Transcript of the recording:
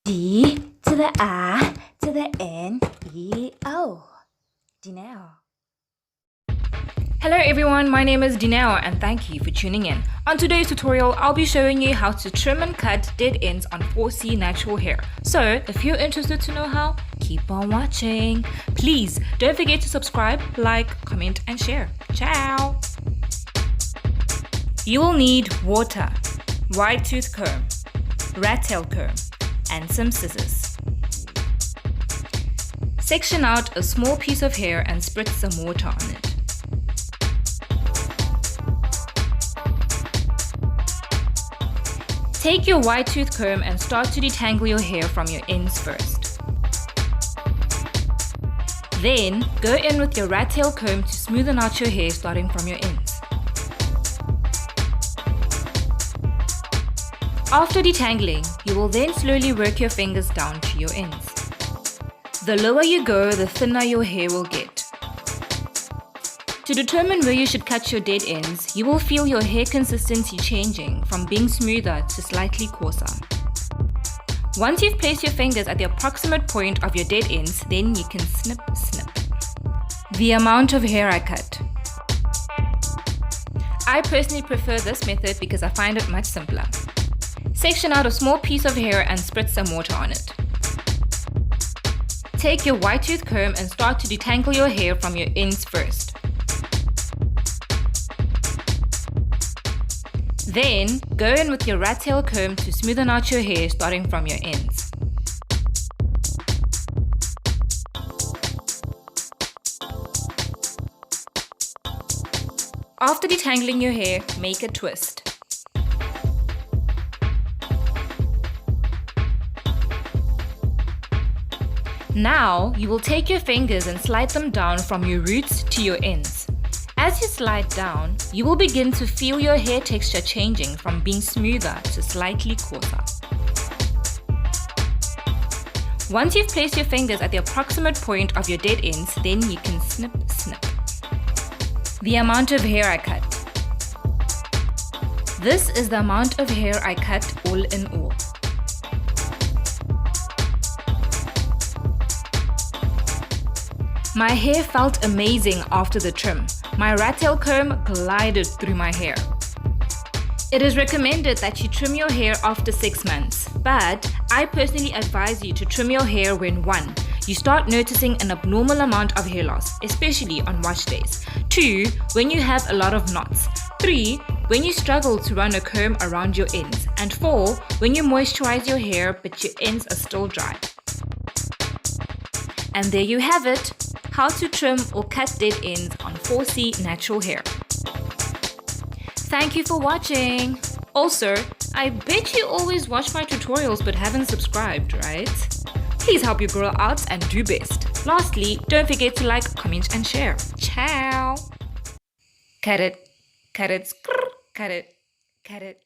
D to the I to the N E O. Dineo. Hello everyone, my name is Dineo and thank you for tuning in. On today's tutorial, I'll be showing you how to trim and cut dead ends on 4C natural hair. So if you're interested to know how, keep on watching. Please don't forget to subscribe, like, comment and share. Ciao! You will need water, wide tooth comb, rat tail comb and some scissors. Section out a small piece of hair and spritz some water on it. Take your wide tooth comb and start to detangle your hair from your ends first. Then, go in with your rat tail comb to smoothen out your hair starting from your ends. After detangling, you will then slowly work your fingers down to your ends. The lower you go, the thinner your hair will get. To determine where you should cut your dead ends, you will feel your hair consistency changing from being smoother to slightly coarser. Once you've placed your fingers at the approximate point of your dead ends, then you can snip. The amount of hair I cut. I personally prefer this method because I find it much simpler. Section out a small piece of hair and spritz some water on it. Take your wide tooth comb and start to detangle your hair from your ends first. Then, go in with your rat tail comb to smoothen out your hair starting from your ends. After detangling your hair, make a twist. Now, you will take your fingers and slide them down from your roots to your ends. As you slide down, you will begin to feel your hair texture changing from being smoother to slightly coarser. Once you've placed your fingers at the approximate point of your dead ends, then you can snip. The amount of hair I cut. This is the amount of hair I cut all in all. My hair felt amazing after the trim. My rat tail comb glided through my hair. It is recommended that you trim your hair after 6 months, but I personally advise you to trim your hair when 1. You start noticing an abnormal amount of hair loss, especially on wash days. 2. When you have a lot of knots. 3. When you struggle to run a comb around your ends. And 4. When you moisturize your hair but your ends are still dry. And there you have it, how to trim or cut dead ends on 4C natural hair. Thank you for watching. Also, I bet you always watch my tutorials but haven't subscribed, right? Please help your girl out and do best. Lastly, don't forget to like, comment and share. Ciao! Cut it, cut it, cut it, cut it.